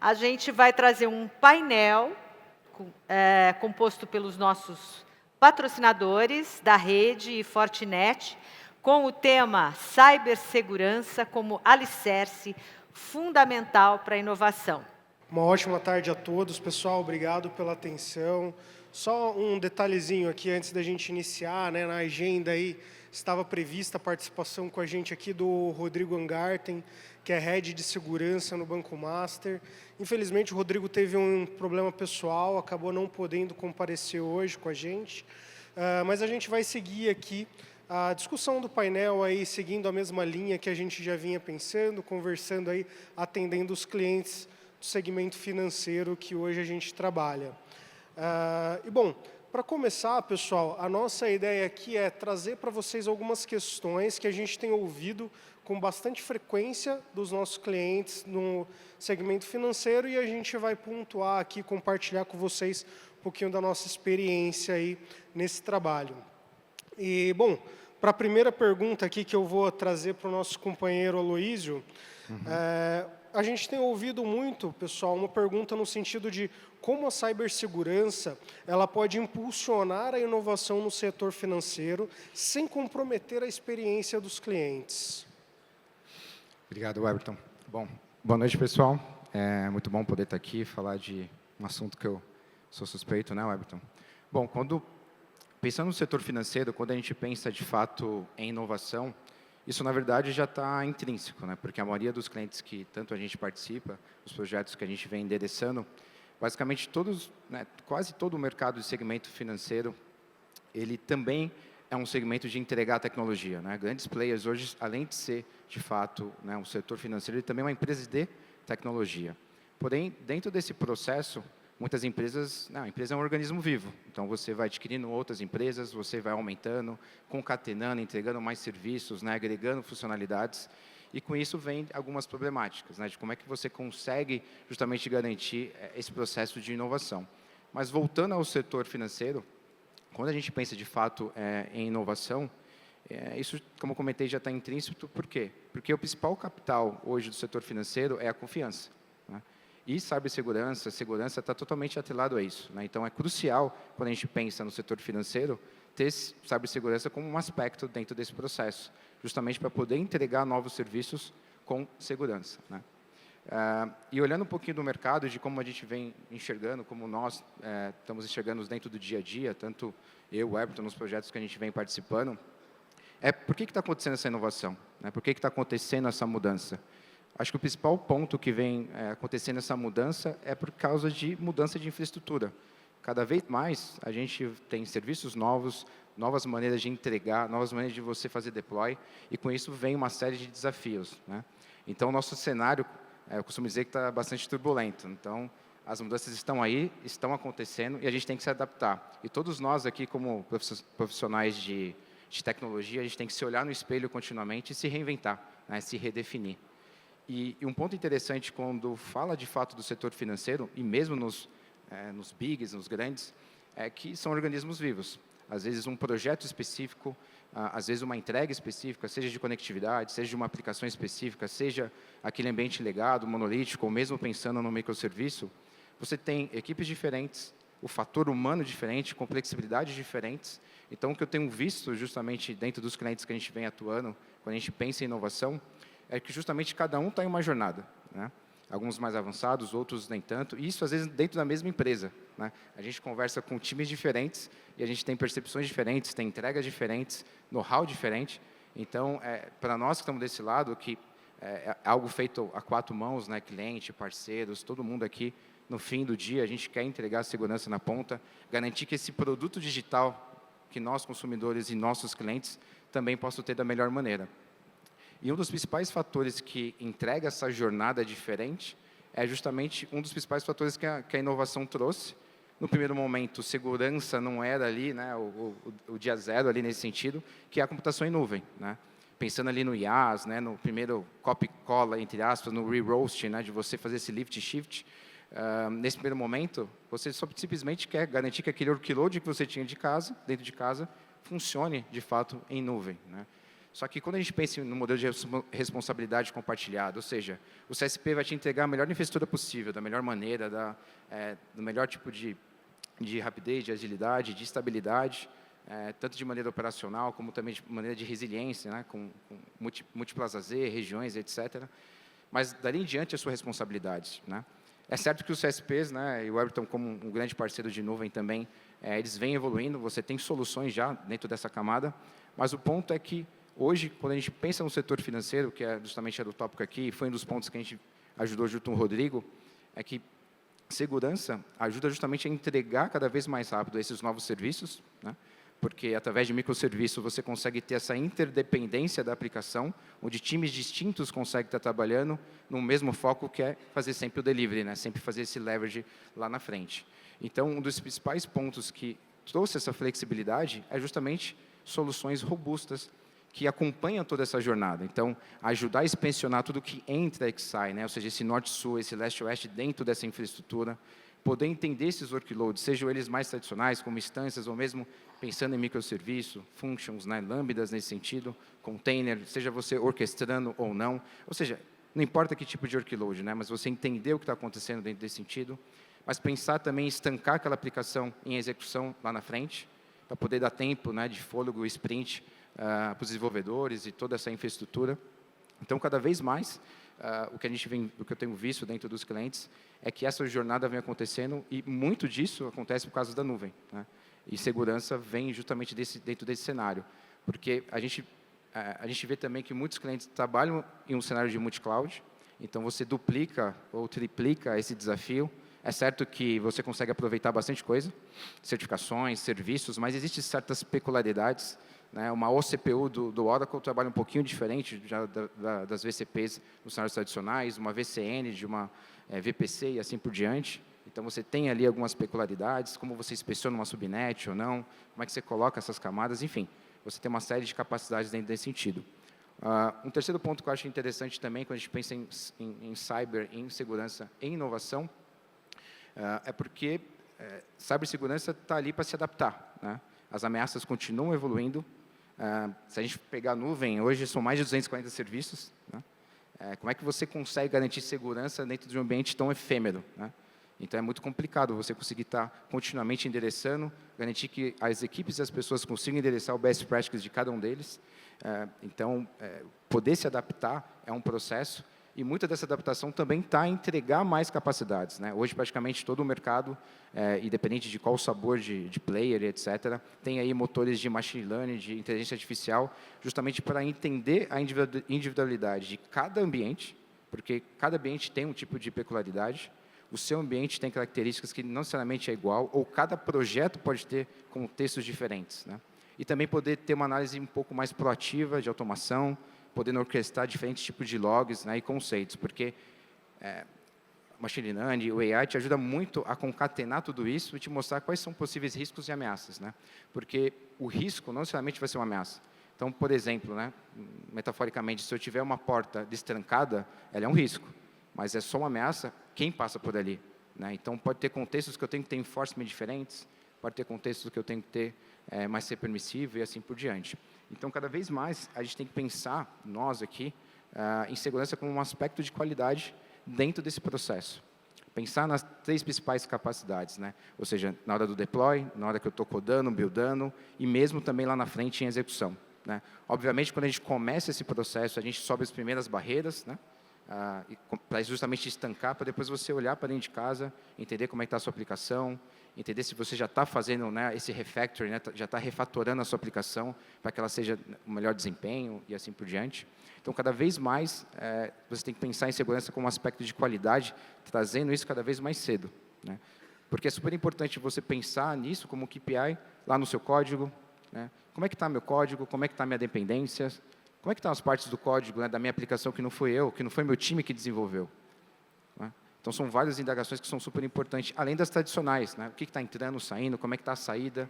A gente vai trazer um painel composto pelos nossos patrocinadores da rede e Fortinet, com o tema cibersegurança como alicerce fundamental para a inovação. Uma ótima tarde a todos, pessoal. Obrigado pela atenção. Só um detalhezinho aqui antes da gente iniciar, né, na agenda aí estava prevista a participação com a gente aqui do Rodrigo Angarten, que é Head de Segurança no Banco Master. Infelizmente, o Rodrigo teve um problema pessoal, acabou não podendo comparecer hoje com a gente, mas a gente vai seguir aqui a discussão do painel, aí, seguindo a mesma linha que a gente já vinha pensando, conversando, aí, atendendo os clientes do segmento financeiro que hoje a gente trabalha. E, bom, para começar, pessoal, a nossa ideia aqui é trazer para vocês algumas questões que a gente tem ouvido com bastante frequência dos nossos clientes no segmento financeiro e a gente vai pontuar aqui, compartilhar com vocês um pouquinho da nossa experiência aí nesse trabalho. E, bom, para a primeira pergunta aqui que eu vou trazer para o nosso companheiro Aloísio, a gente tem ouvido muito, pessoal, uma pergunta no sentido de como a cibersegurança ela pode impulsionar a inovação no setor financeiro sem comprometer a experiência dos clientes. Obrigado, Everton. Bom, boa noite, pessoal. É muito bom poder estar aqui e falar de um assunto que eu sou suspeito, né, Everton? Bom, pensando no setor financeiro, quando a gente pensa de fato em inovação, isso na verdade já está intrínseco, né? Porque a maioria dos clientes que tanto a gente participa, os projetos que a gente vem endereçando, basicamente todos, né, quase todo o mercado de segmento financeiro, ele também é um segmento de entregar tecnologia, né? Grandes players hoje, além de ser de fato, né, um setor financeiro, ele também é uma empresa de tecnologia. Porém, dentro desse processo, muitas empresas, a empresa é um organismo vivo, então você vai adquirindo outras empresas, você vai aumentando, concatenando, entregando mais serviços, né, agregando funcionalidades, e com isso vem algumas problemáticas, né, de como é que você consegue justamente garantir esse processo de inovação. Mas voltando ao setor financeiro, quando a gente pensa de fato em inovação, isso, como eu comentei, já está intrínseco. Por quê? Porque o principal capital hoje do setor financeiro é a confiança, né? E cibersegurança, segurança está totalmente atrelado a isso, né? Então, é crucial, quando a gente pensa no setor financeiro, ter cibersegurança como um aspecto dentro desse processo, justamente para poder entregar novos serviços com segurança, né? E olhando um pouquinho do mercado, de como a gente vem enxergando, como nós estamos enxergando dentro do dia a dia, tanto eu, o Everton, nos projetos que a gente vem participando, por que está acontecendo essa inovação? Né? Por que está acontecendo essa mudança? Acho que o principal ponto que vem acontecendo essa mudança é por causa de mudança de infraestrutura. Cada vez mais a gente tem serviços novos, novas maneiras de entregar, novas maneiras de você fazer deploy, e com isso vem uma série de desafios, né? Então, o nosso cenário, eu costumo dizer que está bastante turbulento. Então, as mudanças estão aí, estão acontecendo, e a gente tem que se adaptar. E todos nós aqui, como profissionais de tecnologia, a gente tem que se olhar no espelho continuamente e se reinventar, né, se redefinir. E um ponto interessante quando fala de fato do setor financeiro, e mesmo nos bigs, nos grandes, é que são organismos vivos. Às vezes um projeto específico, às vezes uma entrega específica, seja de conectividade, seja de uma aplicação específica, seja aquele ambiente legado, monolítico, ou mesmo pensando no microserviço, você tem equipes diferentes, o fator humano diferente, complexibilidades diferentes. Então, o que eu tenho visto justamente dentro dos clientes que a gente vem atuando, quando a gente pensa em inovação, é que justamente cada um está em uma jornada, né? Alguns mais avançados, outros nem tanto, e isso às vezes dentro da mesma empresa, né? A gente conversa com times diferentes e a gente tem percepções diferentes, tem entregas diferentes, know-how diferente. Então, para nós que estamos desse lado, que é algo feito a quatro mãos, né? Cliente, parceiros, todo mundo aqui, no fim do dia, a gente quer entregar segurança na ponta, garantir que esse produto digital que nós, consumidores e nossos clientes, também possam ter da melhor maneira. E um dos principais fatores que entrega essa jornada diferente é justamente um dos principais fatores que a inovação trouxe. No primeiro momento, segurança não era ali, né, o dia zero ali nesse sentido, que é a computação em nuvem, né? Pensando ali no IaaS, né, no primeiro copy-cola, entre aspas, no re-roast, né, de você fazer esse lift shift. Nesse primeiro momento, você só simplesmente quer garantir que aquele workload que você tinha de casa, dentro de casa, funcione de fato em nuvem, né? Só que quando a gente pensa no modelo de responsabilidade compartilhada, ou seja, o CSP vai te entregar a melhor infraestrutura possível, da melhor maneira, do melhor tipo de rapidez, de agilidade, de estabilidade, tanto de maneira operacional, como também de maneira de resiliência, né, com múltiplas AZ, regiões, etc. Mas, dali em diante, é a sua responsabilidade. Né? É certo que os CSPs, né, e o Everton, como um grande parceiro de nuvem também, eles vêm evoluindo, você tem soluções já dentro dessa camada, mas o ponto é que, hoje, quando a gente pensa no setor financeiro, que justamente era o tópico aqui, foi um dos pontos que a gente ajudou junto com o Rodrigo, é que segurança ajuda justamente a entregar cada vez mais rápido esses novos serviços, né? Porque, através de microserviços, você consegue ter essa interdependência da aplicação, onde times distintos conseguem estar trabalhando no mesmo foco, que é fazer sempre o delivery, né? Sempre fazer esse leverage lá na frente. Então, um dos principais pontos que trouxe essa flexibilidade é justamente soluções robustas, que acompanham toda essa jornada. Então, ajudar a inspecionar tudo que entra e que sai, né? Ou seja, esse norte-sul, esse leste-oeste dentro dessa infraestrutura, poder entender esses workloads, sejam eles mais tradicionais, como instâncias, ou mesmo pensando em microserviço, functions, né? Lambdas nesse sentido, container, seja você orquestrando ou não. Ou seja, não importa que tipo de workload, né? Mas você entender o que está acontecendo dentro desse sentido, mas pensar também em estancar aquela aplicação em execução lá na frente, para poder dar tempo, né, de fôlego, sprint, para os desenvolvedores e toda essa infraestrutura. Então, cada vez mais, o que eu tenho visto dentro dos clientes é que essa jornada vem acontecendo e muito disso acontece por causa da nuvem, né? E segurança vem justamente dentro desse cenário, porque a gente vê também que muitos clientes trabalham em um cenário de multi-cloud, então você duplica ou triplica esse desafio. É certo que você consegue aproveitar bastante coisa, certificações, serviços, mas existem certas peculiaridades, né? Uma OCPU do Oracle trabalha um pouquinho diferente já das VCPs nos cenários tradicionais, uma VCN de uma VPC e assim por diante. Então, você tem ali algumas peculiaridades, como você inspeciona uma subnet ou não, como é que você coloca essas camadas, enfim, você tem uma série de capacidades dentro desse sentido. Um terceiro ponto que eu acho interessante também, quando a gente pensa em cyber, em segurança, em inovação, é porque cibersegurança está ali para se adaptar, né? As ameaças continuam evoluindo. Se a gente pegar a nuvem, hoje são mais de 240 serviços, né? Como é que você consegue garantir segurança dentro de um ambiente tão efêmero, né? Então, é muito complicado você conseguir estar continuamente endereçando, garantir que as equipes e as pessoas consigam endereçar o best practices de cada um deles. Então, poder se adaptar é um processo, e muita dessa adaptação também está em entregar mais capacidades, né? Hoje, praticamente, todo o mercado, independente de qual sabor de player, etc., tem aí motores de machine learning, de inteligência artificial, justamente para entender a individualidade de cada ambiente, porque cada ambiente tem um tipo de peculiaridade, o seu ambiente tem características que não necessariamente é igual, ou cada projeto pode ter contextos diferentes, né? E também poder ter uma análise um pouco mais proativa de automação, podendo orquestrar diferentes tipos de logs, né, e conceitos, porque o machine learning, o AI te ajuda muito a concatenar tudo isso e te mostrar quais são possíveis riscos e ameaças, né? Porque o risco não necessariamente vai ser uma ameaça. Então, por exemplo, né, metaforicamente, se eu tiver uma porta destrancada, ela é um risco, mas é só uma ameaça quem passa por ali, né? Então, pode ter contextos que eu tenho que ter enforcement diferentes, pode ter contextos que eu tenho que ter mais ser permissivo e assim por diante. Então, cada vez mais, a gente tem que pensar, nós aqui, em segurança como um aspecto de qualidade dentro desse processo. Pensar nas 3 principais capacidades, né? Ou seja, na hora do deploy, na hora que eu estou codando, buildando, e mesmo também lá na frente em execução, né? Obviamente, quando a gente começa esse processo, a gente sobe as primeiras barreiras, né? Para justamente estancar, para depois você olhar para dentro de casa, entender como é que está a sua aplicação, entender se você já está fazendo, né, esse refactoring, né, já está refatorando a sua aplicação para que ela seja o melhor desempenho e assim por diante. Então, cada vez mais, você tem que pensar em segurança como um aspecto de qualidade, trazendo isso cada vez mais cedo, né? Porque é super importante você pensar nisso como um KPI lá no seu código, né? Como é que está meu código, como é que está minha dependência, como é que estão as partes do código, né, da minha aplicação que não fui eu, que não foi meu time que desenvolveu, né? Então, são várias indagações que são super importantes, além das tradicionais, né? O que está entrando, saindo, como é que está a saída,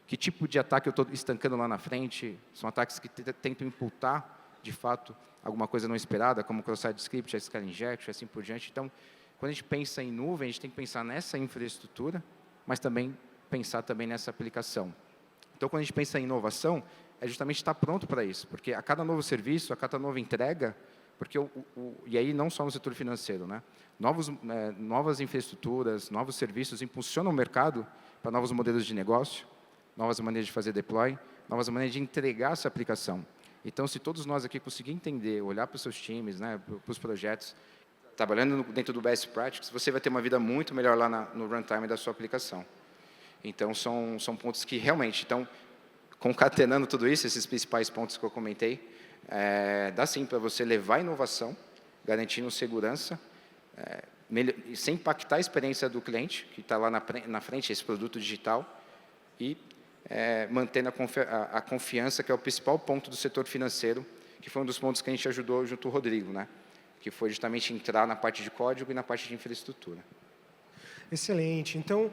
que tipo de ataque eu estou estancando lá na frente, são ataques que tentam imputar, de fato, alguma coisa não esperada, como cross-site script, SQL injection, assim por diante. Então, quando a gente pensa em nuvem, a gente tem que pensar nessa infraestrutura, mas também pensar também nessa aplicação. Então, quando a gente pensa em inovação, é justamente estar pronto para isso, porque a cada novo serviço, a cada nova entrega, porque e aí não só no setor financeiro, né? Novas infraestruturas, novos serviços impulsionam o mercado para novos modelos de negócio, novas maneiras de fazer deploy, novas maneiras de entregar essa aplicação. Então, se todos nós aqui conseguirmos entender, olhar para os seus times, né, para os projetos, trabalhando dentro do Best Practices, você vai ter uma vida muito melhor lá no runtime da sua aplicação. Então, são pontos que realmente, então, concatenando tudo isso, esses principais pontos que eu comentei, dá sim para você levar a inovação, garantindo segurança, sem impactar a experiência do cliente, que está lá na frente, esse produto digital, e mantendo a confiança, que é o principal ponto do setor financeiro, que foi um dos pontos que a gente ajudou junto ao Rodrigo, né? Que foi justamente entrar na parte de código e na parte de infraestrutura. Excelente. Então,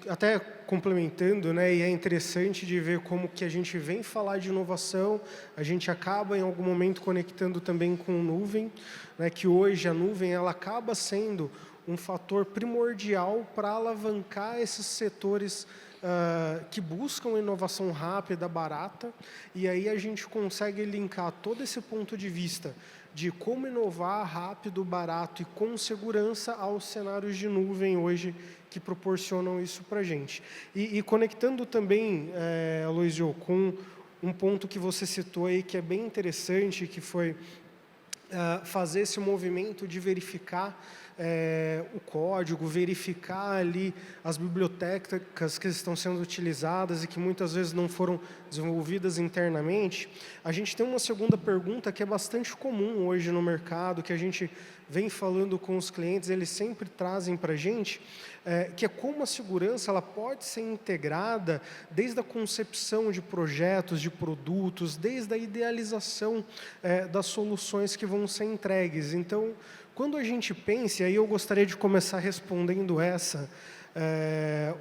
até complementando, né, e é interessante de ver como que a gente vem falar de inovação, a gente acaba em algum momento conectando também com nuvem, né, que hoje a nuvem ela acaba sendo um fator primordial para alavancar esses setores que buscam inovação rápida, barata, e aí a gente consegue linkar todo esse ponto de vista de como inovar rápido, barato e com segurança aos cenários de nuvem hoje que proporcionam isso para a gente. E conectando também, Aloysio, com um ponto que você citou aí que é bem interessante, que foi fazer esse movimento de verificar o código, verificar ali as bibliotecas que estão sendo utilizadas e que muitas vezes não foram desenvolvidas internamente. A gente tem uma segunda pergunta que é bastante comum hoje no mercado, que a gente vem falando com os clientes, eles sempre trazem para a gente, que é como a segurança ela pode ser integrada desde a concepção de projetos, de produtos, desde a idealização das soluções que vão ser entregues. Então, quando a gente pensa, e aí eu gostaria de começar respondendo essa,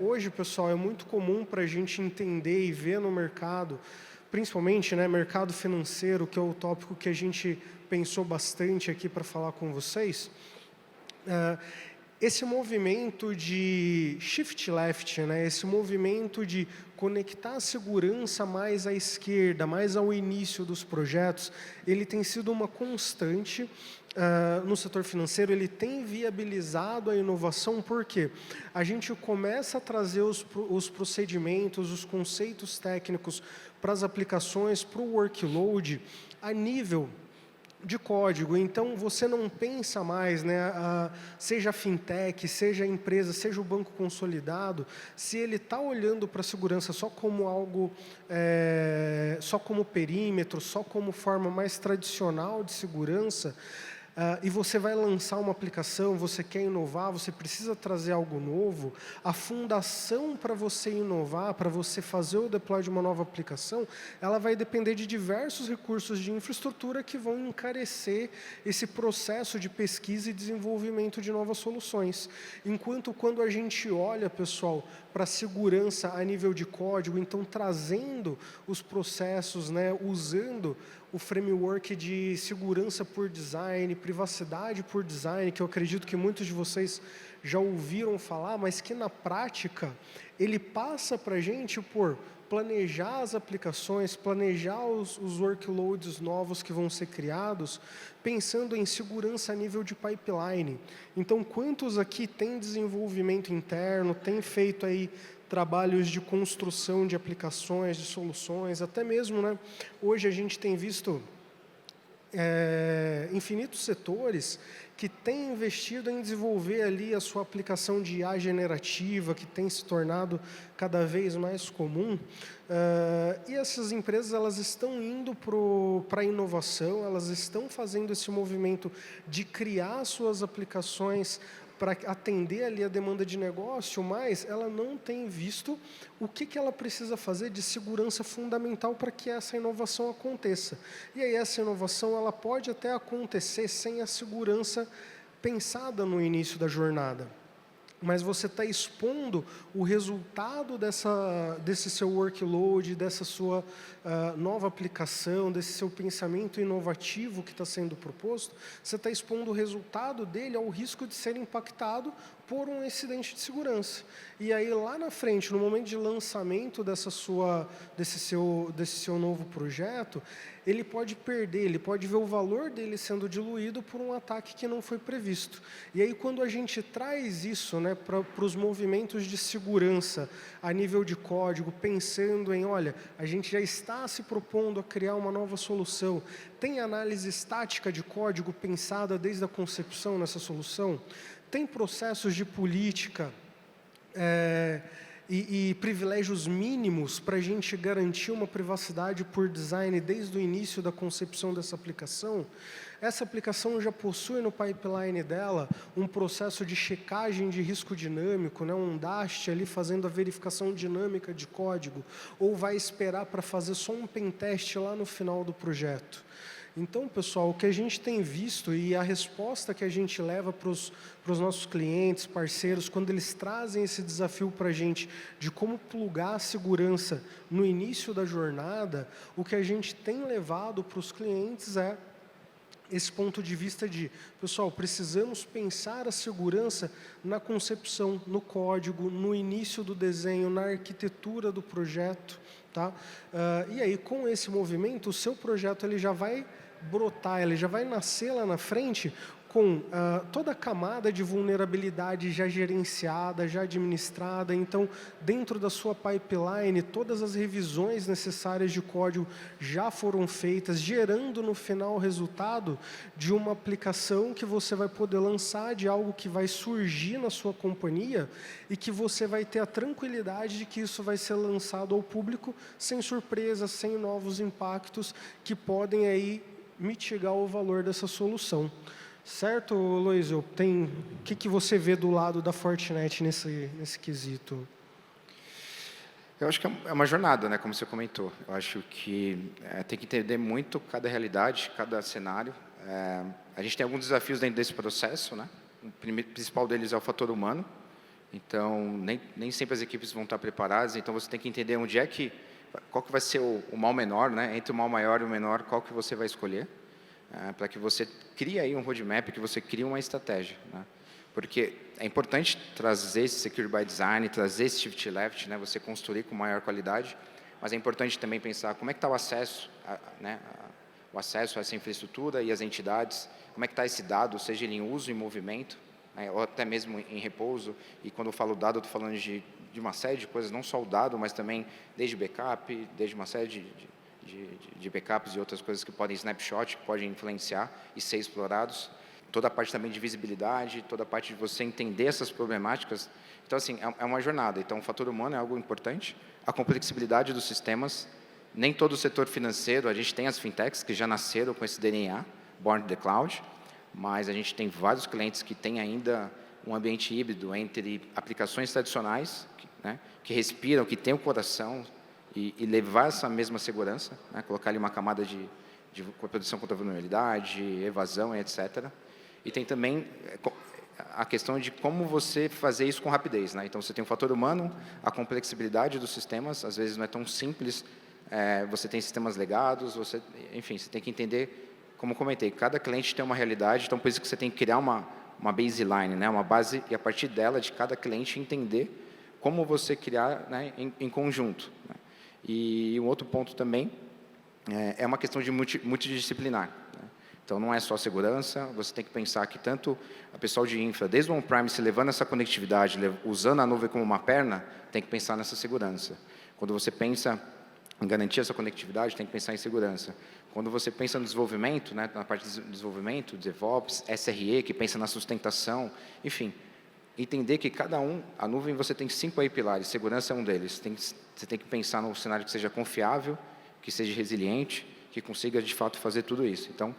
hoje, pessoal, é muito comum para a gente entender e ver no mercado, principalmente, né, mercado financeiro, que é o tópico que a gente pensou bastante aqui para falar com vocês, esse movimento de shift left, né, esse movimento de conectar a segurança mais à esquerda, mais ao início dos projetos, ele tem sido uma constante no setor financeiro, ele tem viabilizado a inovação, porque a gente começa a trazer os procedimentos, os conceitos técnicos para as aplicações, para o workload, a nível de código. Então, você não pensa mais, né, seja a fintech, seja a empresa, seja o banco consolidado, se ele está olhando para a segurança só como algo, só como perímetro, só como forma mais tradicional de segurança, e você vai lançar uma aplicação, você quer inovar, você precisa trazer algo novo, a fundação para você inovar, para você fazer o deploy de uma nova aplicação, ela vai depender de diversos recursos de infraestrutura que vão encarecer esse processo de pesquisa e desenvolvimento de novas soluções. Enquanto quando a gente olha, pessoal, para a segurança a nível de código, então trazendo os processos, né, usando o framework de segurança por design, privacidade por design, que eu acredito que muitos de vocês já ouviram falar, mas que na prática ele passa para a gente por planejar as aplicações, planejar os workloads novos que vão ser criados, pensando em segurança a nível de pipeline. Então, quantos aqui têm desenvolvimento interno, têm feito aí trabalhos de construção de aplicações, de soluções, até mesmo, né, hoje a gente tem visto infinitos setores que têm investido em desenvolver ali a sua aplicação de IA generativa, que tem se tornado cada vez mais comum, e essas empresas elas estão indo para a inovação, elas estão fazendo esse movimento de criar suas aplicações para atender ali a demanda de negócio, mas ela não tem visto o que ela precisa fazer de segurança fundamental para que essa inovação aconteça. E aí essa inovação ela pode até acontecer sem a segurança pensada no início da jornada. Mas você está expondo o resultado desse seu workload, dessa sua nova aplicação, desse seu pensamento inovativo que está sendo proposto, você está expondo o resultado dele ao risco de ser impactado por um incidente de segurança. E aí, lá na frente, no momento de lançamento desse seu novo projeto, ele pode perder, ele pode ver o valor dele sendo diluído por um ataque que não foi previsto. E aí, quando a gente traz isso, né, para os movimentos de segurança a nível de código, pensando em, olha, a gente já está se propondo a criar uma nova solução, tem análise estática de código pensada desde a concepção nessa solução? Tem processos de política e privilégios mínimos para a gente garantir uma privacidade por design desde o início da concepção dessa aplicação? Essa aplicação já possui no pipeline dela um processo de checagem de risco dinâmico, né, um DAST ali fazendo a verificação dinâmica de código, ou vai esperar para fazer só um pentest lá no final do projeto? Então, pessoal, o que a gente tem visto e a resposta que a gente leva para os nossos clientes, parceiros, quando eles trazem esse desafio para a gente de como plugar a segurança no início da jornada, o que a gente tem levado para os clientes é esse ponto de vista de, pessoal, precisamos pensar a segurança na concepção, no código, no início do desenho, na arquitetura do projeto. Tá? E aí, com esse movimento, o seu projeto ele já vai brotar, ele já vai nascer lá na frente com toda a camada de vulnerabilidade já gerenciada, já administrada. Então, dentro da sua pipeline, todas as revisões necessárias de código já foram feitas, gerando no final o resultado de uma aplicação que você vai poder lançar, de algo que vai surgir na sua companhia e que você vai ter a tranquilidade de que isso vai ser lançado ao público sem surpresas, sem novos impactos que podem aí mitigar o valor dessa solução. Certo, Loísio? O que você vê do lado da Fortinet nesse quesito? Eu acho que é uma jornada, né, como você comentou. Eu acho que tem que entender muito cada realidade, cada cenário. A gente tem alguns desafios dentro desse processo, né? O principal deles é o fator humano. Então, nem sempre as equipes vão estar preparadas. Então, você tem que entender qual que vai ser o mal menor, né? Entre o mal maior e o menor, qual que você vai escolher. Para que você crie aí um roadmap, que você crie uma estratégia, né? Porque é importante trazer esse Secure by Design, trazer esse Shift Left, né? Você construir com maior qualidade, mas é importante também pensar como é que está o acesso, né? O acesso a essa infraestrutura e as entidades, como é que está esse dado, seja ele em uso, em movimento, né? Ou até mesmo em repouso. E quando eu falo dado, eu estou falando de uma série de coisas, não só o dado, mas também desde backup, desde uma série de backups e outras coisas que podem snapshot, que podem influenciar e ser explorados. Toda a parte também de visibilidade, toda a parte de você entender essas problemáticas. Então, assim, é uma jornada. Então, o fator humano é algo importante. A complexibilidade dos sistemas. Nem todo o setor financeiro, a gente tem as fintechs que já nasceram com esse DNA, Born to the Cloud, mas a gente tem vários clientes que têm ainda um ambiente híbrido entre aplicações tradicionais, né, que respiram, que têm o coração, e levar essa mesma segurança, né, colocar ali uma camada de proteção contra vulnerabilidade, evasão, etc. E tem também a questão de como você fazer isso com rapidez, né? Então, você tem o fator humano, a complexibilidade dos sistemas, às vezes não é tão simples, você tem sistemas legados, enfim, você tem que entender, como comentei, cada cliente tem uma realidade, então por isso que você tem que criar uma baseline, né, uma base, e a partir dela, de cada cliente, entender como você criar, né, em conjunto, né? E um outro ponto também é uma questão de multidisciplinar, né? Então, não é só segurança, você tem que pensar que tanto a pessoal de infra, desde o on-premise, levando essa conectividade, usando a nuvem como uma perna, tem que pensar nessa segurança. Quando você pensa em garantir essa conectividade, tem que pensar em segurança. Quando você pensa no desenvolvimento, né, na parte de desenvolvimento, DevOps, SRE, que pensa na sustentação, enfim, entender que a nuvem você tem 5 aí pilares, segurança é um deles. Você tem que pensar num cenário que seja confiável, que seja resiliente, que consiga, de fato, fazer tudo isso. Então,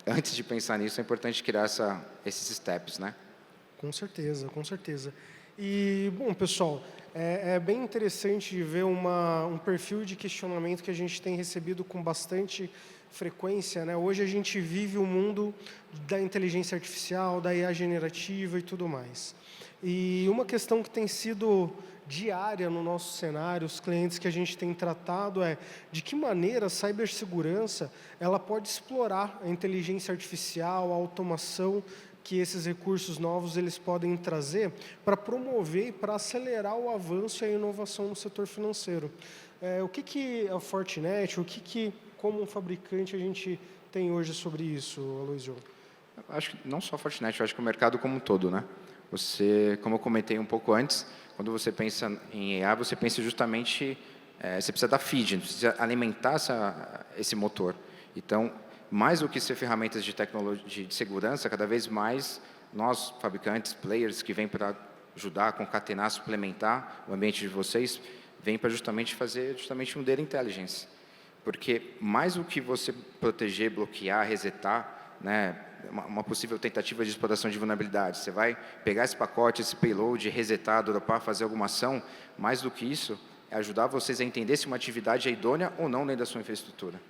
antes de pensar nisso, é importante criar esses steps, né? Com certeza, com certeza. E, bom, pessoal, é bem interessante ver um perfil de questionamento que a gente tem recebido com bastante frequência, né? Hoje a gente vive o mundo da inteligência artificial, da IA generativa e tudo mais. E uma questão que tem sido diária no nosso cenário, os clientes que a gente tem tratado de que maneira a cibersegurança ela pode explorar a inteligência artificial, a automação que esses recursos novos eles podem trazer para promover e para acelerar o avanço e a inovação no setor financeiro. O que a Fortinet, como um fabricante, a gente tem hoje sobre isso, Aloysio? Acho que não só a Fortinet, eu acho que o mercado como um todo, né? Você, como eu comentei um pouco antes, quando você pensa em EA, você pensa justamente, você precisa dar feed, precisa alimentar esse motor. Então, mais do que ser ferramentas de tecnologia de segurança, cada vez mais nós, fabricantes, players que vêm para ajudar a concatenar, suplementar o ambiente de vocês, vêm para justamente fazer um data intelligence. Porque mais do que você proteger, bloquear, resetar, né, uma possível tentativa de exploração de vulnerabilidade, você vai pegar esse pacote, esse payload, resetar, dropar, fazer alguma ação, mais do que isso, é ajudar vocês a entender se uma atividade é idônea ou não dentro da sua infraestrutura.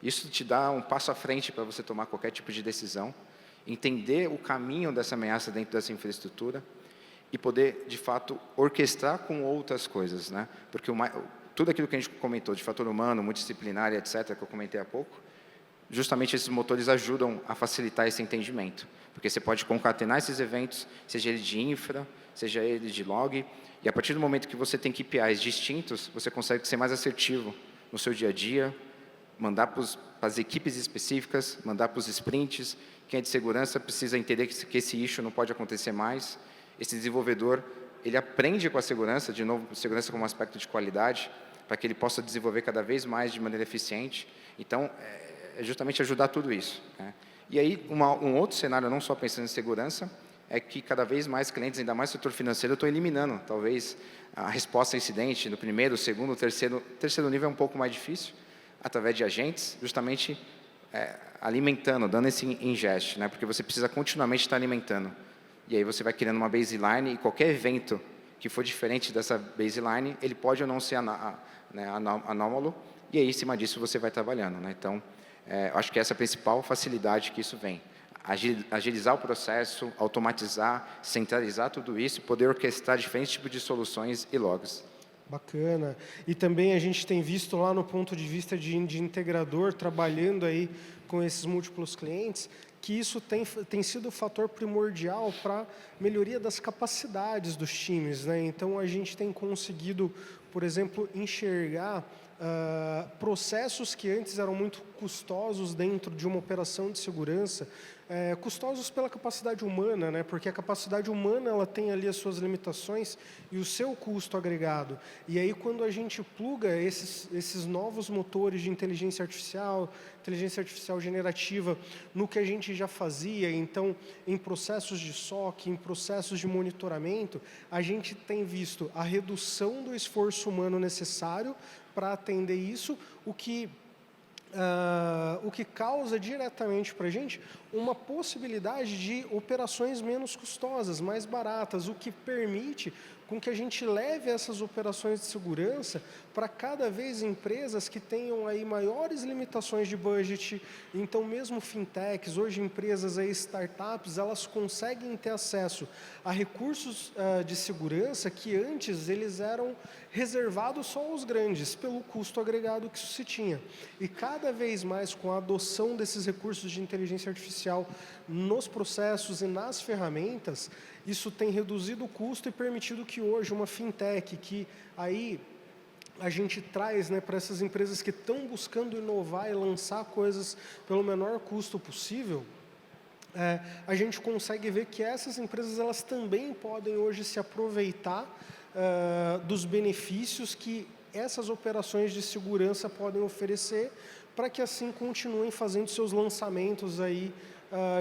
Isso te dá um passo à frente para você tomar qualquer tipo de decisão, entender o caminho dessa ameaça dentro dessa infraestrutura e poder, de fato, orquestrar com outras coisas, né? Porque tudo aquilo que a gente comentou de fator humano, multidisciplinar, etc., que eu comentei há pouco, justamente esses motores ajudam a facilitar esse entendimento, porque você pode concatenar esses eventos, seja ele de infra, seja ele de log, e a partir do momento que você tem KPIs distintos, você consegue ser mais assertivo no seu dia a dia, mandar para as equipes específicas, mandar para os sprints. Quem é de segurança precisa entender que esse issue não pode acontecer mais. Esse desenvolvedor, ele aprende com a segurança, de novo, segurança como aspecto de qualidade, para que ele possa desenvolver cada vez mais de maneira eficiente. Então, é justamente ajudar tudo isso, né? E aí, um outro cenário, não só pensando em segurança, é que cada vez mais clientes, ainda mais no setor financeiro, estão eliminando, talvez, a resposta a incidente no primeiro, segundo, terceiro nível é um pouco mais difícil, através de agentes, justamente alimentando, dando esse ingest, né? Porque você precisa continuamente estar alimentando. E aí você vai criando uma baseline e qualquer evento que for diferente dessa baseline, ele pode ou não ser anômalo, e aí, em cima disso, você vai trabalhando, né? Então, acho que essa é a principal facilidade que isso vem. Agilizar o processo, automatizar, centralizar tudo isso e poder orquestrar diferentes tipos de soluções e logs. Bacana. E também a gente tem visto lá no ponto de vista de integrador, trabalhando aí com esses múltiplos clientes, que isso tem sido o fator primordial para a melhoria das capacidades dos times, né? Então, a gente tem conseguido, por exemplo, enxergar processos que antes eram muito custosos dentro de uma operação de segurança, custosos pela capacidade humana, né? Porque a capacidade humana ela tem ali as suas limitações e o seu custo agregado. E aí, quando a gente pluga esses novos motores de inteligência artificial generativa, no que a gente já fazia, então, em processos de SOC, em processos de monitoramento, a gente tem visto a redução do esforço humano necessário para atender isso, o que causa diretamente para a gente uma possibilidade de operações menos custosas, mais baratas, o que permite com que a gente leve essas operações de segurança para cada vez empresas que tenham aí maiores limitações de budget. Então, mesmo fintechs, hoje empresas aí, startups, elas conseguem ter acesso a recursos de segurança que antes eles eram reservados só aos grandes, pelo custo agregado que isso se tinha. E cada vez mais, com a adoção desses recursos de inteligência artificial nos processos e nas ferramentas, isso tem reduzido o custo e permitido que hoje uma fintech, que aí a gente traz, né, para essas empresas que estão buscando inovar e lançar coisas pelo menor custo possível, a gente consegue ver que essas empresas elas também podem hoje se aproveitar dos benefícios que essas operações de segurança podem oferecer, para que assim continuem fazendo seus lançamentos aí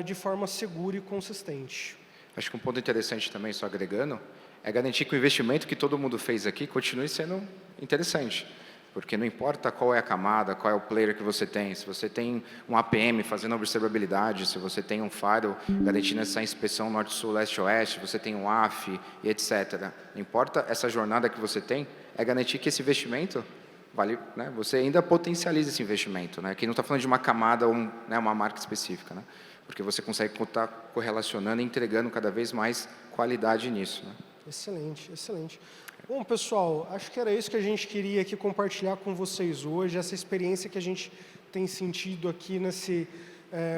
de forma segura e consistente. Acho que um ponto interessante também, só agregando, é garantir que o investimento que todo mundo fez aqui continue sendo interessante. Porque não importa qual é a camada, qual é o player que você tem, se você tem um APM fazendo observabilidade, se você tem um firewall garantindo essa inspeção norte-sul, leste-oeste, você tem um AF e etc. Não importa essa jornada que você tem, é garantir que esse investimento vale, né? Você ainda potencializa esse investimento, né? Aqui não está falando de uma camada ou uma marca específica, né? Porque você consegue estar correlacionando e entregando cada vez mais qualidade nisso, né? Excelente, excelente. Bom, pessoal, acho que era isso que a gente queria aqui compartilhar com vocês hoje, essa experiência que a gente tem sentido aqui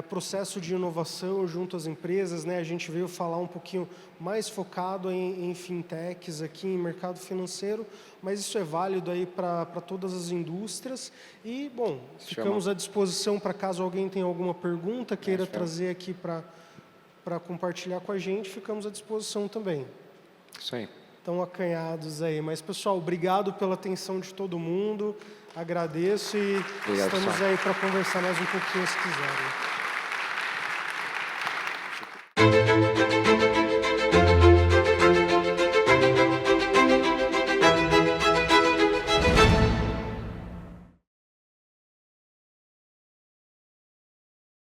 processo de inovação junto às empresas, né? A gente veio falar um pouquinho mais focado em fintechs aqui, em mercado financeiro, mas isso é válido aí para todas as indústrias. E, bom, ficamos à disposição para caso alguém tenha alguma pergunta, queira trazer aqui para compartilhar com a gente, ficamos à disposição também. Isso aí. Estão acanhados aí. Mas, pessoal, obrigado pela atenção de todo mundo. Agradeço e estamos aí para conversar mais um pouquinho se quiserem.